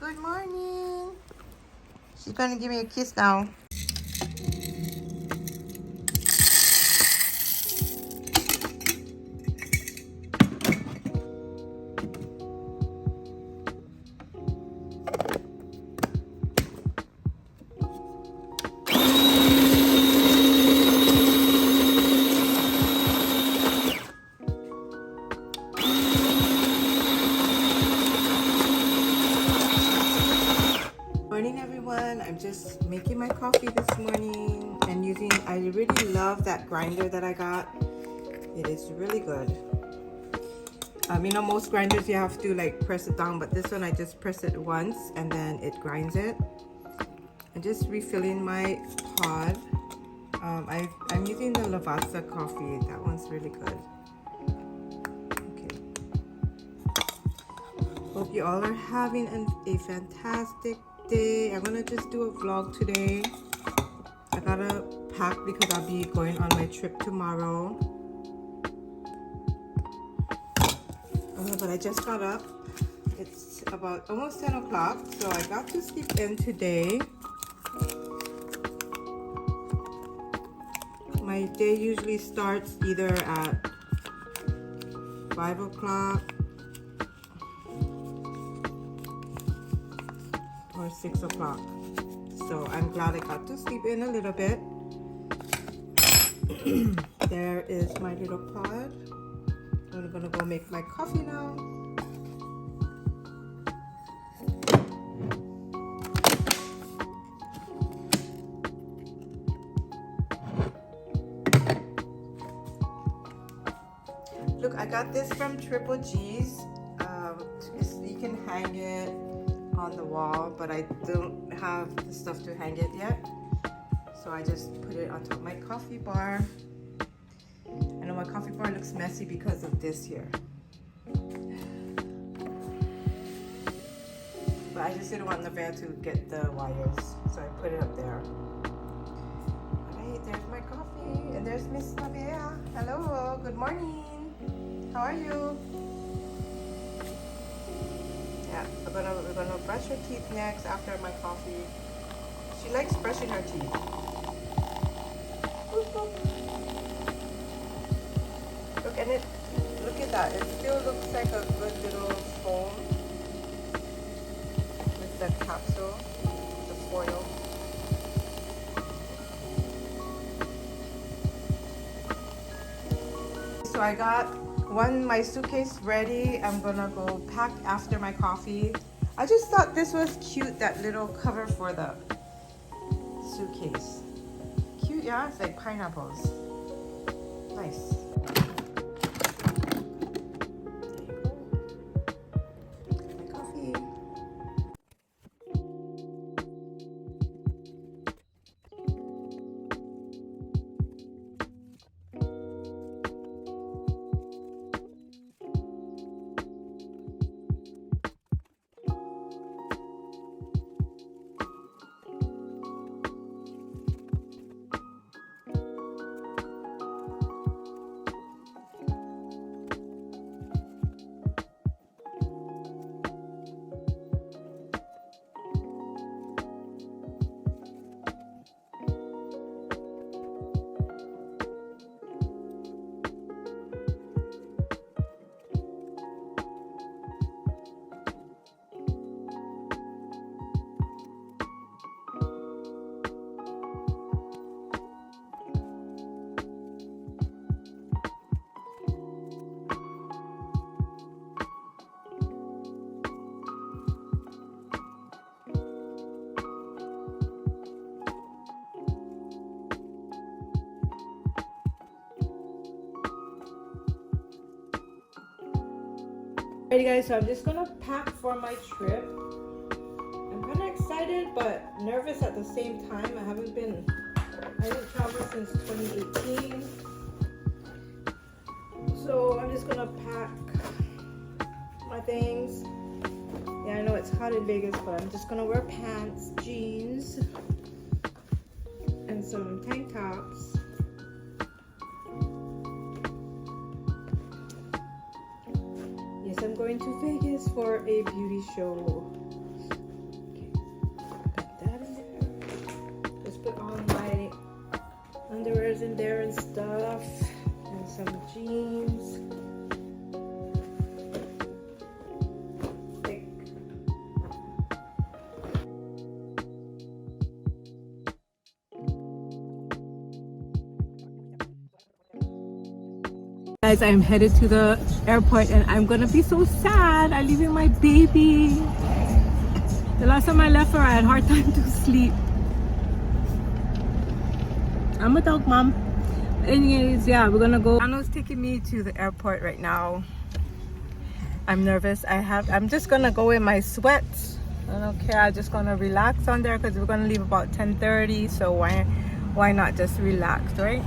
Good morning. She's gonna give me a kiss now. Morning everyone, I'm just making my coffee this morning and I really love that grinder that I got. It is really good. Most grinders you have to like press it down, but this one I just press it once and then it grinds it. I'm just refilling my pod. I'm using the Lavazza coffee. That one's really good. Okay. Hope you all are having a fantastic day. I'm gonna just do a vlog today. I gotta pack because I'll be going on my trip tomorrow. But I just got up. It's about almost 10 o'clock, so I got to sleep in today. My day usually starts either at 5 o'clock or 6 o'clock. So I'm glad I got to sleep in a little bit. There is my little pod. I'm gonna go make my coffee now. Look, I got this from Triple G's. You can hang it on the wall, but I don't have the stuff to hang it yet. So I just put it on top of my coffee bar. I know my coffee bar looks messy because of this here. But I just didn't want Nevaeh to get the wires, so I put it up there. Alright, there's my coffee, and there's Miss Nevaeh. Hello, good morning. How are you? Yeah, we're gonna brush her teeth next after my coffee. She likes brushing her teeth. Boop, boop. Look at that. It still looks like a good little foam with the capsule, the foil. So I got my suitcase ready. I'm gonna go pack after my coffee. I just thought this was cute, that little cover for the suitcase. Cute, yeah? It's like pineapples. Nice. Alrighty guys, so I'm just gonna pack for my trip. I'm kind of excited but nervous at the same time. I haven't traveled since 2018. So I'm just gonna pack my things. Yeah, I know it's hot in Vegas, but I'm just gonna wear pants, jeans, and some tank tops. I'm going to Vegas for a beauty show. there and stuff, and some jeans. Guys, I'm headed to the airport and I'm gonna be so sad. I'm leaving my baby. The last time I left her, I had a hard time to sleep. I'm a dog mom. Anyways, yeah, we're gonna go. Anna's taking me to the airport right now. I'm nervous. I'm just gonna go in my sweats. I don't care. I'm just gonna relax on there because we're gonna leave about 10:30. So why not just relax, right?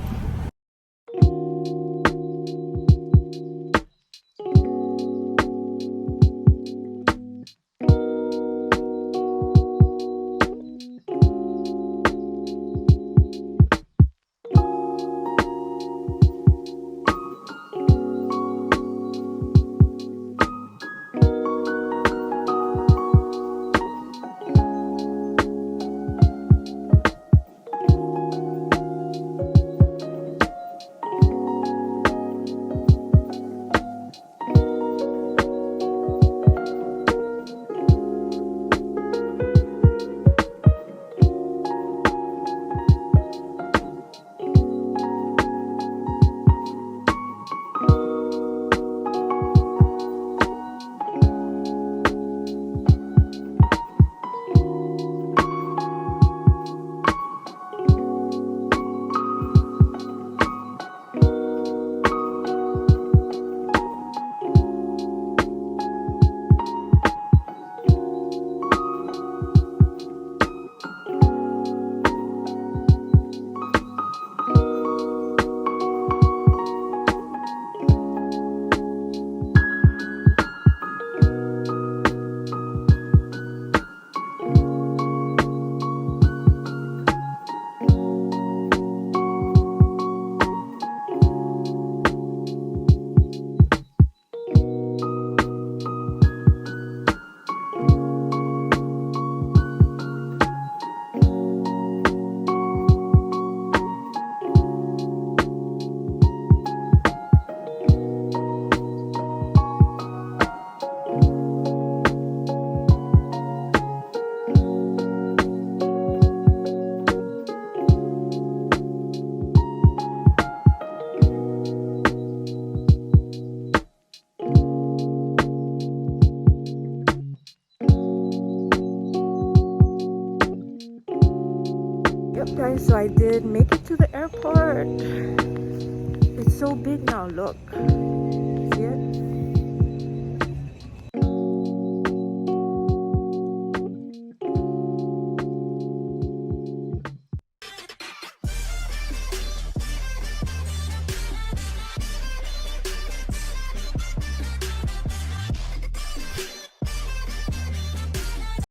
Yep guys, so I did make it to the airport. It's so big now, look.